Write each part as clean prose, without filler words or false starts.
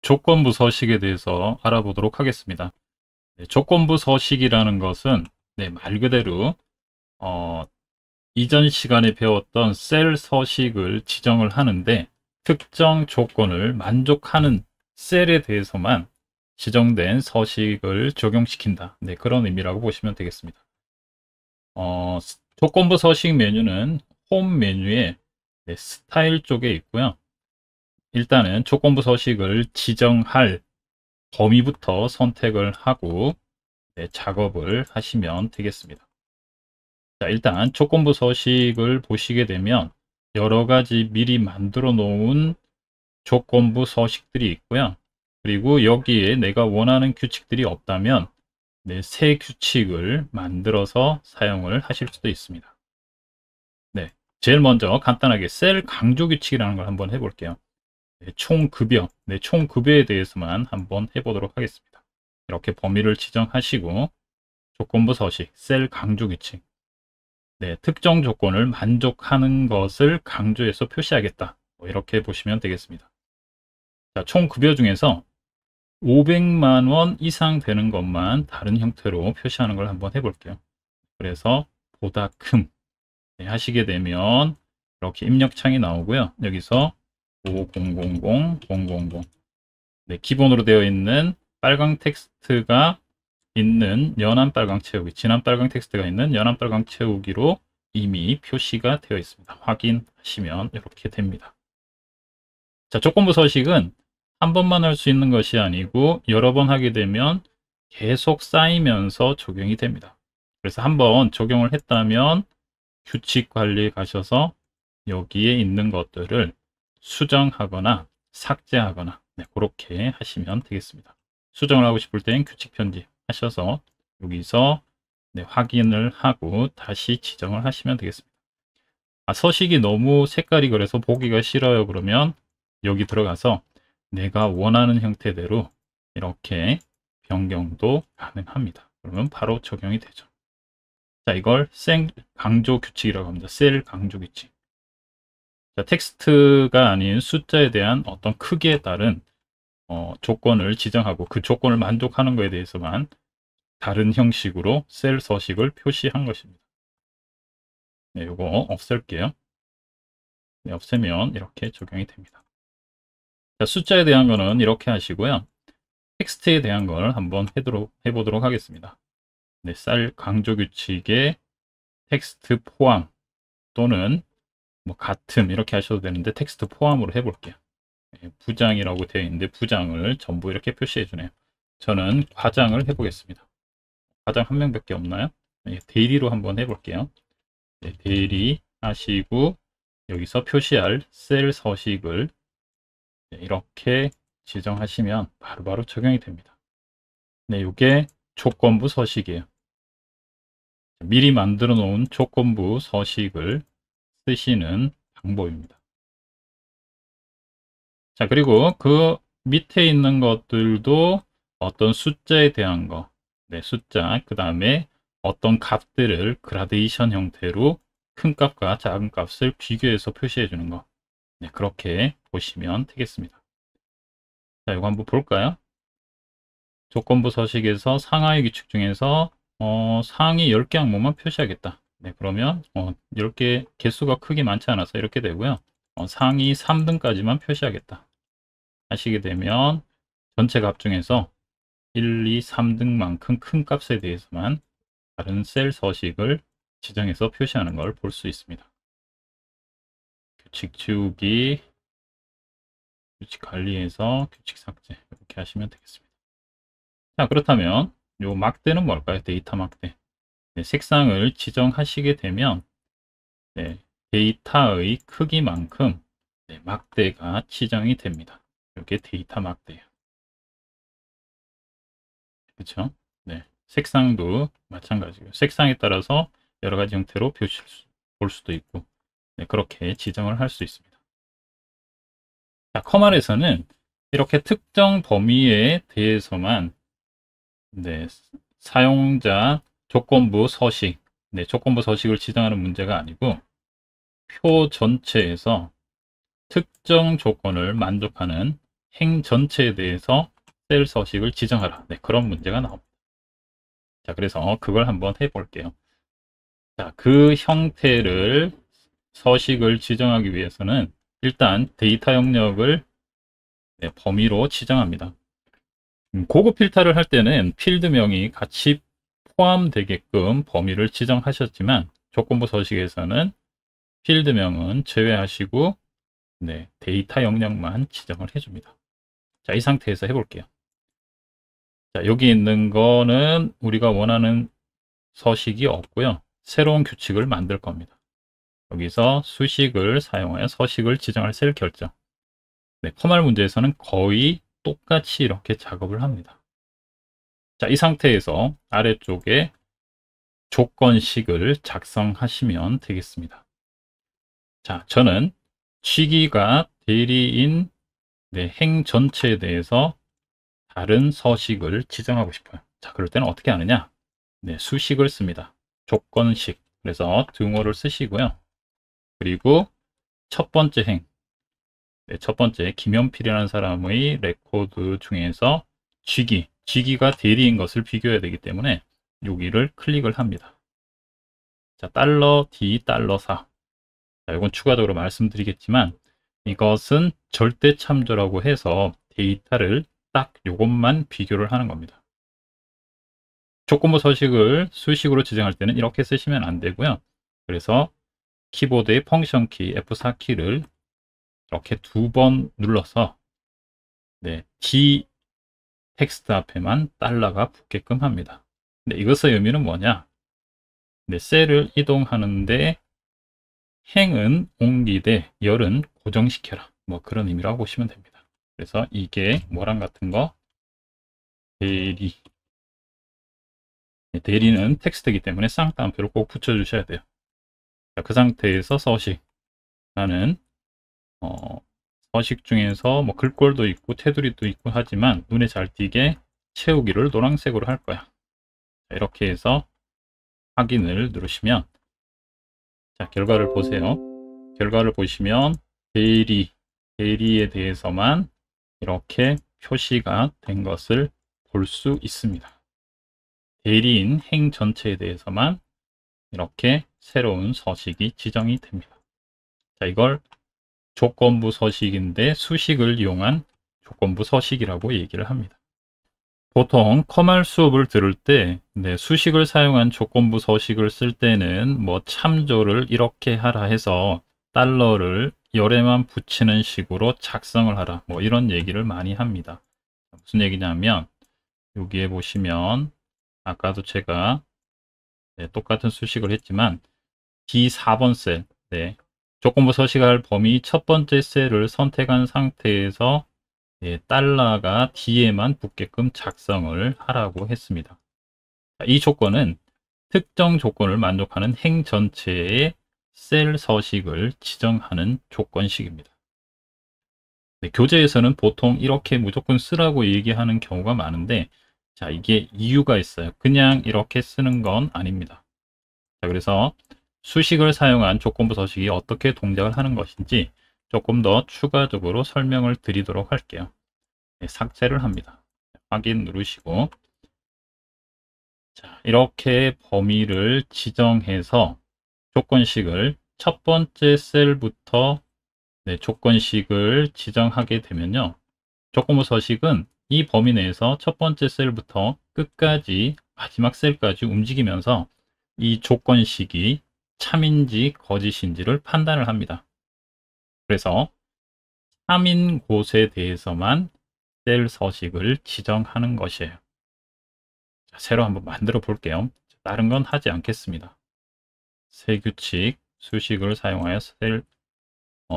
조건부 서식에 대해서 알아보도록 하겠습니다. 조건부 서식이라는 것은 말 그대로 이전 시간에 배웠던 셀 서식을 지정을 하는데 특정 조건을 만족하는 셀에 대해서만 지정된 서식을 적용시킨다. 그런 의미라고 보시면 되겠습니다. 조건부 서식 메뉴는 홈 메뉴에 스타일 쪽에 있고요. 일단은 조건부 서식을 지정할 범위부터 선택을 하고 작업을 하시면 되겠습니다. 자, 일단 조건부 서식을 보시게 되면 여러 가지 미리 만들어 놓은 조건부 서식들이 있고요. 그리고 여기에 내가 원하는 규칙들이 없다면 새 규칙을 만들어서 사용을 하실 수도 있습니다. 제일 먼저 간단하게 셀 강조 규칙이라는 걸 한번 해볼게요. 총급여, 총급여에 대해서만 한번 해보도록 하겠습니다. 이렇게 범위를 지정하시고 조건부 서식, 셀 강조 규칙, 특정 조건을 만족하는 것을 강조해서 표시하겠다. 이렇게 보시면 되겠습니다. 자, 총급여 중에서 500만 원 이상 되는 것만 다른 형태로 표시하는 걸 한번 해볼게요. 그래서 보다 큼 하시게 되면 이렇게 입력창이 나오고요. 여기서 5000 기본으로 되어 있는 빨강 텍스트가 있는 연한 빨강 채우기, 진한 빨강 텍스트가 있는 연한 빨강 채우기로 이미 표시가 되어 있습니다. 확인하시면 이렇게 됩니다. 자, 조건부 서식은 한 번만 할 수 있는 것이 아니고 여러 번 하게 되면 계속 쌓이면서 적용이 됩니다. 그래서 한번 적용을 했다면 규칙 관리에 가셔서 여기에 있는 것들을 수정하거나 삭제하거나 그렇게 하시면 되겠습니다. 수정을 하고 싶을 땐 규칙 편집 하셔서 여기서 확인을 하고 다시 지정을 하시면 되겠습니다. 서식이 너무 색깔이 그래서 보기가 싫어요. 그러면 여기 들어가서 내가 원하는 형태대로 이렇게 변경도 가능합니다. 그러면 바로 적용이 되죠. 자, 이걸 셀 강조 규칙이라고 합니다. 셀 강조 규칙. 자, 텍스트가 아닌 숫자에 대한 어떤 크기에 따른 조건을 지정하고 그 조건을 만족하는 것에 대해서만 다른 형식으로 셀 서식을 표시한 것입니다. 이거 없앨게요. 없애면 이렇게 적용이 됩니다. 자, 숫자에 대한 거는 이렇게 하시고요. 텍스트에 대한 걸 한번 해보도록 하겠습니다. 셀 강조 규칙의 텍스트 포함 또는 같음 이렇게 하셔도 되는데 텍스트 포함으로 해볼게요. 부장이라고 되어 있는데 부장을 전부 이렇게 표시해 주네요. 저는 과장을 해보겠습니다. 과장 한 명밖에 없나요? 대리로 한번 해볼게요. 대리 하시고 여기서 표시할 셀 서식을 이렇게 지정하시면 바로바로 적용이 됩니다. 이게 조건부 서식이에요. 미리 만들어 놓은 조건부 서식을 쓰시는 방법입니다. 자, 그리고 그 밑에 있는 것들도 어떤 숫자에 대한 거, 숫자, 그 다음에 어떤 값들을 그라데이션 형태로 큰 값과 작은 값을 비교해서 표시해 주는 거. 그렇게 보시면 되겠습니다. 자, 이거 한번 볼까요? 조건부 서식에서 상하의 규칙 중에서 상위 10개 항목만 표시하겠다. 그러면 10개 개수가 크게 많지 않아서 이렇게 되고요. 상위 3등까지만 표시하겠다 하시게 되면 전체 값 중에서 1, 2, 3등만큼 큰 값에 대해서만 다른 셀 서식을 지정해서 표시하는 걸 볼 수 있습니다. 규칙 지우기, 규칙 관리해서 규칙 삭제 이렇게 하시면 되겠습니다. 자, 그렇다면 요 막대는 뭘까요? 데이터 막대. 색상을 지정하시게 되면 데이터의 크기만큼 막대가 지정이 됩니다. 이게 데이터 막대예요. 그렇죠? 색상도 마찬가지고요. 색상에 따라서 여러 가지 형태로 볼 수도 있고 그렇게 지정을 할 수 있습니다. 자, 커말에서는 이렇게 특정 범위에 대해서만 사용자 조건부 서식, 조건부 서식을 지정하는 문제가 아니고 표 전체에서 특정 조건을 만족하는 행 전체에 대해서 셀 서식을 지정하라. 네, 그런 문제가 나옵니다. 자, 그래서 그걸 한번 해볼게요. 자, 그 형태를 서식을 지정하기 위해서는 일단 데이터 영역을 범위로 지정합니다. 고급 필터를 할 때는 필드명이 같이 포함되게끔 범위를 지정하셨지만 조건부 서식에서는 필드명은 제외하시고 데이터 영역만 지정을 해줍니다. 자, 이 상태에서 해볼게요. 자, 여기 있는 거는 우리가 원하는 서식이 없고요. 새로운 규칙을 만들 겁니다. 여기서 수식을 사용하여 서식을 지정할 셀 결정. 컴활 문제에서는 거의 똑같이 이렇게 작업을 합니다. 자, 이 상태에서 아래쪽에 조건식을 작성하시면 되겠습니다. 자, 저는 취기가 대리인 행 전체에 대해서 다른 서식을 지정하고 싶어요. 자, 그럴 때는 어떻게 하느냐? 수식을 씁니다. 조건식. 그래서 등호를 쓰시고요. 그리고 첫 번째 행. 첫 번째 김연필이라는 사람의 레코드 중에서 쥐기가 대리인 것을 비교해야 되기 때문에 여기를 클릭을 합니다. 자, $D $4. 자, 이건 추가적으로 말씀드리겠지만 이것은 절대 참조라고 해서 데이터를 딱 이것만 비교를 하는 겁니다. 조건부 서식을 수식으로 지정할 때는 이렇게 쓰시면 안 되고요. 그래서 키보드의 펑션 키 F4 키를 이렇게 2번 눌러서 D 텍스트 앞에만 $가 붙게끔 합니다. 근데 이것의 의미는 뭐냐? 셀을 이동하는데 행은 옮기되 열은 고정시켜라. 뭐 그런 의미라고 보시면 됩니다. 그래서 이게 뭐랑 같은 거? 대리는 텍스트이기 때문에 쌍따옴표를 꼭 붙여주셔야 돼요. 자, 그 상태에서 서식. 나는 서식 중에서 뭐 글꼴도 있고 테두리도 있고 하지만 눈에 잘 띄게 채우기를 노란색으로 할 거야. 자, 이렇게 해서 확인을 누르시면 자, 결과를 보세요. 결과를 보시면 대리에 대해서만 이렇게 표시가 된 것을 볼 수 있습니다. 대리인 행 전체에 대해서만 이렇게 새로운 서식이 지정이 됩니다. 자, 이걸 조건부 서식인데 수식을 이용한 조건부 서식이라고 얘기를 합니다. 보통 컴활 수업을 들을 때 수식을 사용한 조건부 서식을 쓸 때는 뭐 참조를 이렇게 하라 해서 $를 열에만 붙이는 식으로 작성을 하라 뭐 이런 얘기를 많이 합니다. 무슨 얘기냐면 여기에 보시면 아까도 제가 똑같은 수식을 했지만 D4번 셀 조건부 서식할 범위 첫 번째 셀을 선택한 상태에서 $가 D에만 붙게끔 작성을 하라고 했습니다. 이 조건은 특정 조건을 만족하는 행 전체의 셀 서식을 지정하는 조건식입니다. 교재에서는 보통 이렇게 무조건 쓰라고 얘기하는 경우가 많은데 자, 이게 이유가 있어요. 그냥 이렇게 쓰는 건 아닙니다. 자, 그래서 수식을 사용한 조건부 서식이 어떻게 동작을 하는 것인지 조금 더 추가적으로 설명을 드리도록 할게요. 삭제를 합니다. 확인 누르시고 자, 이렇게 범위를 지정해서 조건식을 첫 번째 셀부터 조건식을 지정하게 되면요. 조건부 서식은 이 범위 내에서 첫 번째 셀부터 끝까지 마지막 셀까지 움직이면서 이 조건식이 참인지 거짓인지를 판단을 합니다. 그래서 참인 곳에 대해서만 셀 서식을 지정하는 것이에요. 자, 새로 한번 만들어 볼게요. 다른 건 하지 않겠습니다. 새 규칙, 수식을 사용하여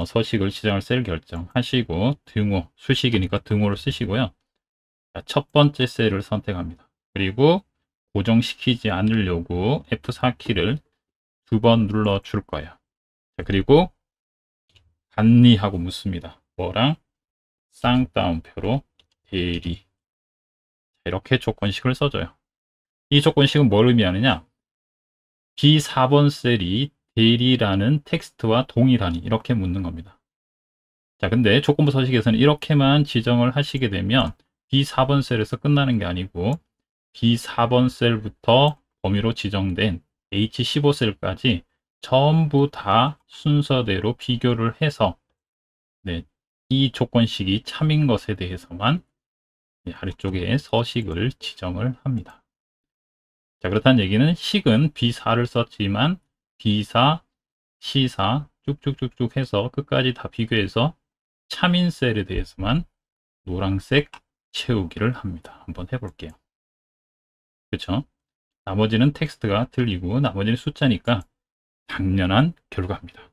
서식을 지정할 셀 결정하시고 등호, 수식이니까 등호를 쓰시고요. 자, 첫 번째 셀을 선택합니다. 그리고 고정시키지 않으려고 F4 키를 2번 눌러 줄 거예요. 자, 그리고 간리하고 묻습니다. 뭐랑? 쌍따옴표로 대리. 이렇게 조건식을 써줘요. 이 조건식은 뭘 의미하느냐? B4번 셀이 대리라는 텍스트와 동일하니 이렇게 묻는 겁니다. 자, 근데 조건부 서식에서는 이렇게만 지정을 하시게 되면 B4번 셀에서 끝나는 게 아니고 B4번 셀부터 범위로 지정된 H15 셀까지 전부 다 순서대로 비교를 해서 네, 이 조건식이 참인 것에 대해서만 아래쪽에 서식을 지정을 합니다. 자, 그렇다는 얘기는 식은 B4를 썼지만 B4, C4 쭉쭉쭉쭉 해서 끝까지 다 비교해서 참인 셀에 대해서만 노란색 채우기를 합니다. 한번 해볼게요. 그렇죠? 나머지는 텍스트가 틀리고 나머지는 숫자니까 당연한 결과입니다.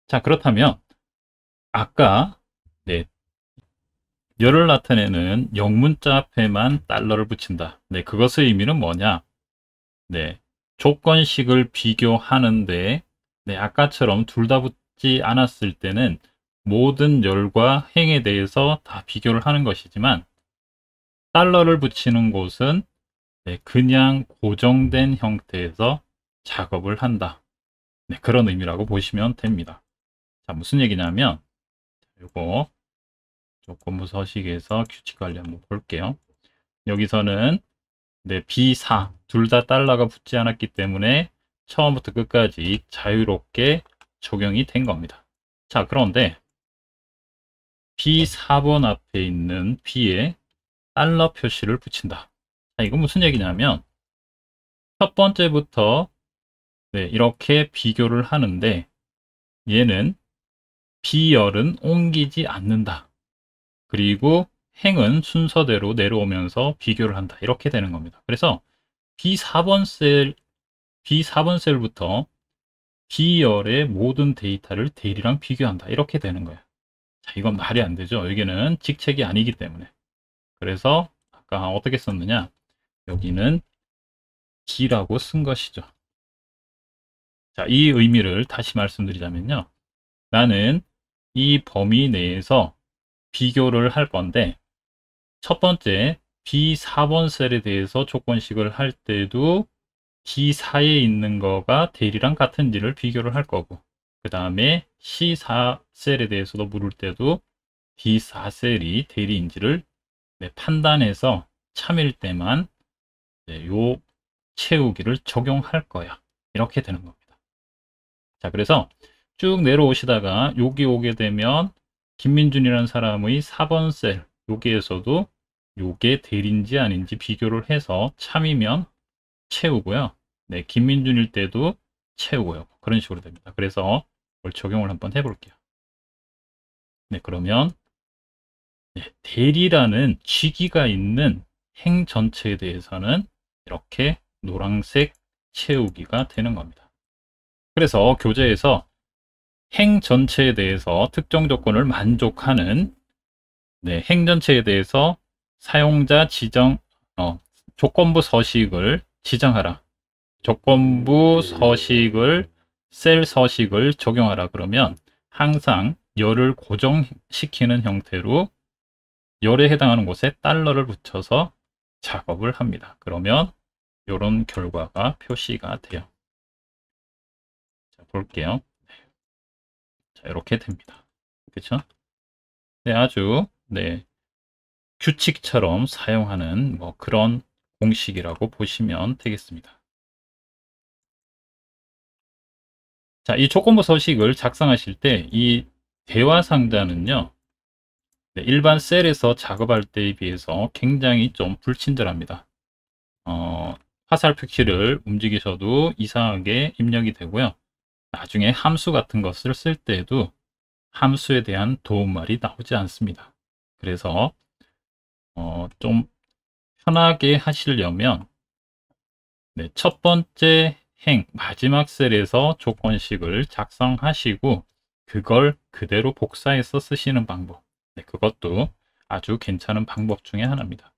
자, 그렇다면 아까 네, 열을 나타내는 영문자 앞에만 달러를 붙인다. 네, 그것의 의미는 뭐냐? 네, 조건식을 비교하는데 네, 아까처럼 둘 다 붙지 않았을 때는 모든 열과 행에 대해서 다 비교를 하는 것이지만 달러를 붙이는 곳은 네, 그냥 고정된 형태에서 작업을 한다. 네, 그런 의미라고 보시면 됩니다. 자, 무슨 얘기냐면 이거 조건부 서식에서 규칙 관리 한번 볼게요. 여기서는 네, B4 둘 다 달러가 붙지 않았기 때문에 처음부터 끝까지 자유롭게 적용이 된 겁니다. 자, 그런데 B4번 앞에 있는 B에 달러 표시를 붙인다. 자, 이건 무슨 얘기냐면 첫 번째부터 네, 이렇게 비교를 하는데 얘는 B열은 옮기지 않는다. 그리고 행은 순서대로 내려오면서 비교를 한다. 이렇게 되는 겁니다. 그래서 B4번 셀부터 B열의 모든 데이터를 대리랑 비교한다. 이렇게 되는 거예요. 자, 이건 말이 안 되죠. 여기는 직책이 아니기 때문에. 그래서 아까 어떻게 썼느냐? 여기는 D라고 쓴 것이죠. 자, 이 의미를 다시 말씀드리자면요. 나는 이 범위 내에서 비교를 할 건데 첫 번째 B4번 셀에 대해서 조건식을 할 때도 D4에 있는 거가 대리랑 같은지를 비교를 할 거고 그 다음에 C4 셀에 대해서도 물을 때도 D4 셀이 대리인지를 판단해서 참일 때만 요 채우기를 적용할 거야. 이렇게 되는 겁니다. 자, 그래서 쭉 내려오시다가 여기 오게 되면 김민준이라는 사람의 4번 셀 여기에서도 요게 대리인지 아닌지 비교를 해서 참이면 채우고요. 네, 김민준일 때도 채우고요. 그런 식으로 됩니다. 그래서 이걸 적용을 한번 해볼게요. 네, 그러면 네, 대리라는 취기가 있는 행 전체에 대해서는 이렇게 노란색 채우기가 되는 겁니다. 그래서 교재에서 행 전체에 대해서 특정 조건을 만족하는 네, 행 전체에 대해서 사용자 지정 조건부 서식을 지정하라. 조건부 서식을 셀 서식을 적용하라 그러면 항상 열을 고정시키는 형태로 열에 해당하는 곳에 달러를 붙여서 작업을 합니다. 그러면 이런 결과가 표시가 돼요. 자, 볼게요. 자, 이렇게 됩니다. 그렇죠? 네, 아주 규칙처럼 사용하는 뭐 그런 공식이라고 보시면 되겠습니다. 자, 이 조건부 서식을 작성하실 때 이 대화 상자는요. 일반 셀에서 작업할 때에 비해서 굉장히 좀 불친절합니다. 화살표 키를 움직이셔도 이상하게 입력이 되고요. 나중에 함수 같은 것을 쓸 때에도 함수에 대한 도움말이 나오지 않습니다. 그래서 좀 편하게 하시려면 첫 번째 행 마지막 셀에서 조건식을 작성하시고 그걸 그대로 복사해서 쓰시는 방법 그것도 아주 괜찮은 방법 중에 하나입니다.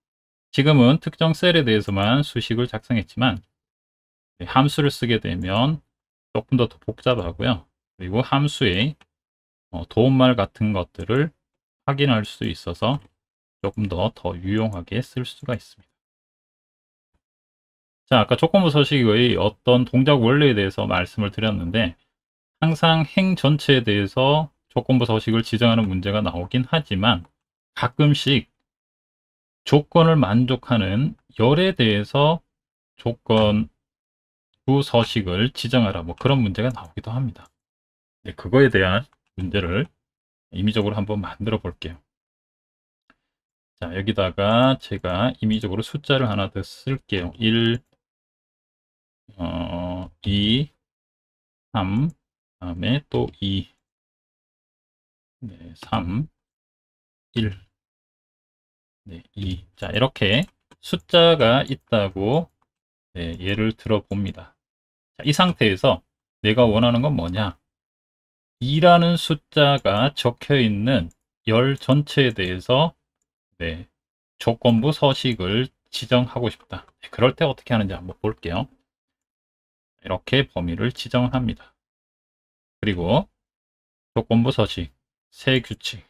지금은 특정 셀에 대해서만 수식을 작성했지만 함수를 쓰게 되면 조금 더 복잡하고요. 그리고 함수의 도움말 같은 것들을 확인할 수 있어서 조금 더 유용하게 쓸 수가 있습니다. 자, 아까 조건부 서식의 어떤 동작 원리에 대해서 말씀을 드렸는데 항상 행 전체에 대해서 조건부 서식을 지정하는 문제가 나오긴 하지만 가끔씩 조건을 만족하는 열에 대해서 조건부 서식을 지정하라 뭐 그런 문제가 나오기도 합니다. 네, 그거에 대한 문제를 임의적으로 한번 만들어 볼게요. 자, 여기다가 제가 임의적으로 숫자를 하나 더 쓸게요. 1, 2, 3, 다음에 또 2, 네, 3, 1, 네, 2. 자, 이렇게 숫자가 있다고 네, 예를 들어 봅니다. 자, 이 상태에서 내가 원하는 건 뭐냐? 2라는 숫자가 적혀 있는 열 전체에 대해서 네, 조건부 서식을 지정하고 싶다. 네, 그럴 때 어떻게 하는지 한번 볼게요. 이렇게 범위를 지정합니다. 그리고 조건부 서식, 세 규칙,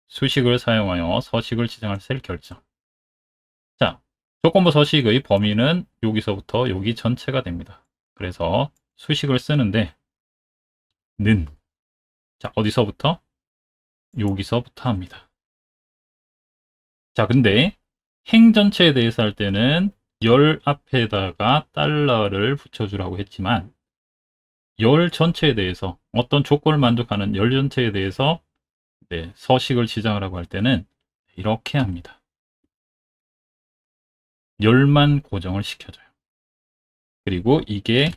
수식을 사용하여 서식을 지정할 셀 결정. 자, 조건부 서식의 범위는 여기서부터 여기 전체가 됩니다. 그래서 수식을 쓰는데 는, 자, 어디서부터? 여기서부터 합니다. 자, 근데 행 전체에 대해서 할 때는 열 앞에다가 달러를 붙여주라고 했지만 열 전체에 대해서 어떤 조건을 만족하는 열 전체에 대해서 네, 서식을 지정하라고 할 때는 이렇게 합니다. 열만 고정을 시켜줘요. 그리고 이게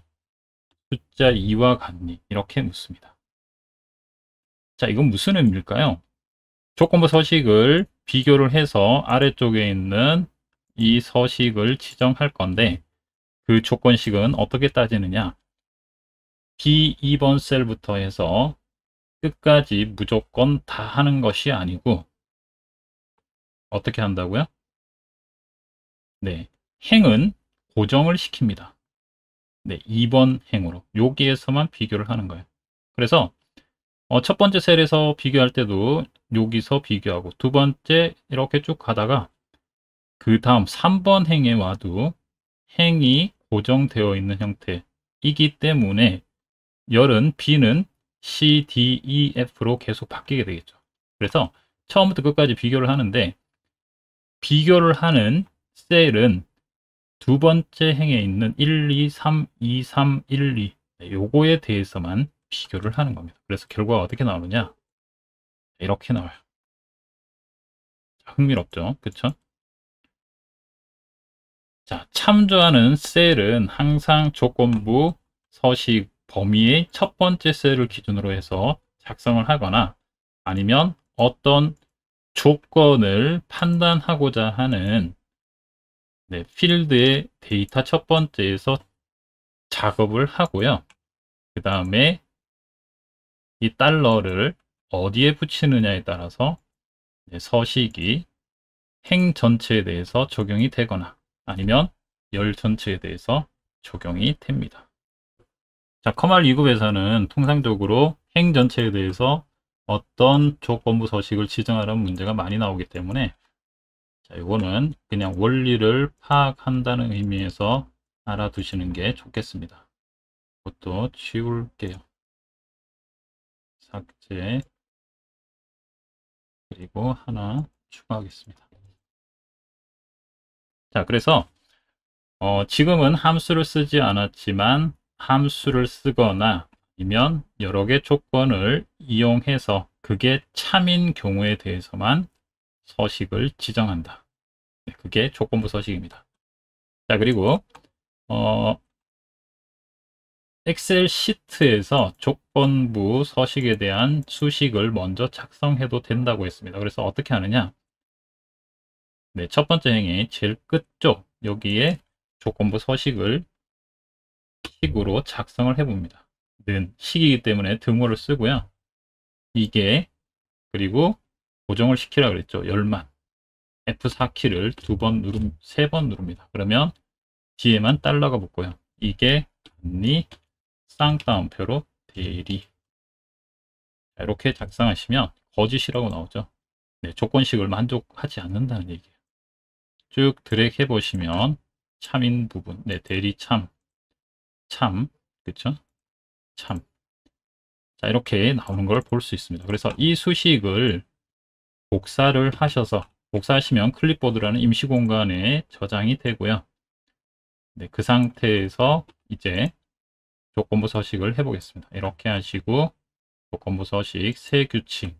숫자 2와 같니? 이렇게 묻습니다. 자, 이건 무슨 의미일까요? 조건부 서식을 비교를 해서 아래쪽에 있는 이 서식을 지정할 건데 그 조건식은 어떻게 따지느냐? B2번 셀부터 해서 끝까지 무조건 다 하는 것이 아니고 어떻게 한다고요? 네, 행은 고정을 시킵니다. 네, 2번 행으로 여기에서만 비교를 하는 거예요. 그래서 첫 번째 셀에서 비교할 때도 여기서 비교하고 두 번째 이렇게 쭉 가다가 그 다음 3번 행에 와도 행이 고정되어 있는 형태이기 때문에 열은 B는 C, D, E, F로 계속 바뀌게 되겠죠. 그래서 처음부터 끝까지 비교를 하는데 비교를 하는 셀은 두 번째 행에 있는 1, 2, 3, 2, 3, 1, 2 요거에 대해서만 비교를 하는 겁니다. 그래서 결과가 어떻게 나오느냐? 이렇게 나와요. 흥미롭죠? 그쵸? 자, 참조하는 셀은 항상 조건부 서식 범위의 첫 번째 셀을 기준으로 해서 작성을 하거나 아니면 어떤 조건을 판단하고자 하는 네, 필드의 데이터 첫 번째에서 작업을 하고요. 그 다음에 이 달러를 어디에 붙이느냐에 따라서 서식이 행 전체에 대해서 적용이 되거나 아니면 열 전체에 대해서 적용이 됩니다. 자, 커말 2급에서는 통상적으로 행 전체에 대해서 어떤 조건부 서식을 지정하라는 문제가 많이 나오기 때문에 자, 이거는 그냥 원리를 파악한다는 의미에서 알아두시는 게 좋겠습니다. 이것도 지울게요. 삭제 그리고 하나 추가하겠습니다. 자, 그래서 지금은 함수를 쓰지 않았지만 함수를 쓰거나 아니면 여러 개 조건을 이용해서 그게 참인 경우에 대해서만 서식을 지정한다. 그게 조건부 서식입니다. 자, 그리고 엑셀 시트에서 조건부 서식에 대한 수식을 먼저 작성해도 된다고 했습니다. 그래서 어떻게 하느냐? 네, 첫 번째 행의 제일 끝쪽 여기에 조건부 서식을 식으로 작성을 해봅니다. 는 식이기 때문에 등호를 쓰고요. 이게 그리고 고정을 시키라 그랬죠. 열만 F4키를 세 번 누릅니다. 그러면 뒤에만 달러가 붙고요. 이게 니 쌍따옴표로 대리 이렇게 작성하시면 거짓이라고 나오죠. 네, 조건식을 만족하지 않는다는 얘기예요. 쭉 드래그 해보시면 참인 부분, 네, 대리 참, 그쵸? 참. 자, 이렇게 나오는 걸 볼 수 있습니다. 그래서 이 수식을 복사를 하셔서, 복사하시면 클립보드라는 임시 공간에 저장이 되고요. 네, 그 상태에서 이제 조건부 서식을 해보겠습니다. 이렇게 하시고 조건부 서식, 새 규칙,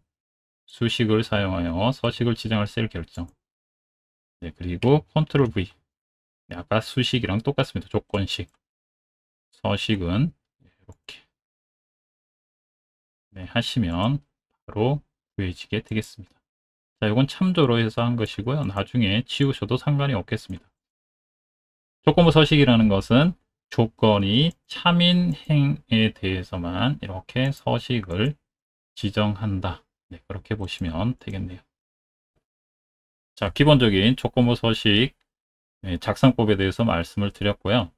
수식을 사용하여 서식을 지정할 셀 결정. 네, 그리고 컨트롤 V. 네, 아까 수식이랑 똑같습니다. 조건식. 서식은 이렇게 네, 하시면 바로 구해지게 되겠습니다. 자, 이건 참조로 해서 한 것이고요. 나중에 지우셔도 상관이 없겠습니다. 조건부 서식이라는 것은 조건이 참인 행에 대해서만 이렇게 서식을 지정한다. 네, 그렇게 보시면 되겠네요. 자, 기본적인 조건부 서식 작성법에 대해서 말씀을 드렸고요.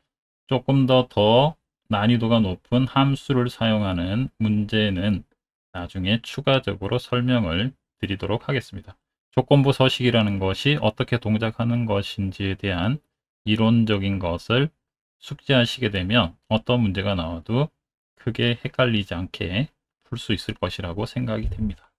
조금 더 난이도가 높은 함수를 사용하는 문제는 나중에 추가적으로 설명을 드리도록 하겠습니다. 조건부 서식이라는 것이 어떻게 동작하는 것인지에 대한 이론적인 것을 숙지하시게 되면 어떤 문제가 나와도 크게 헷갈리지 않게 풀 수 있을 것이라고 생각이 됩니다.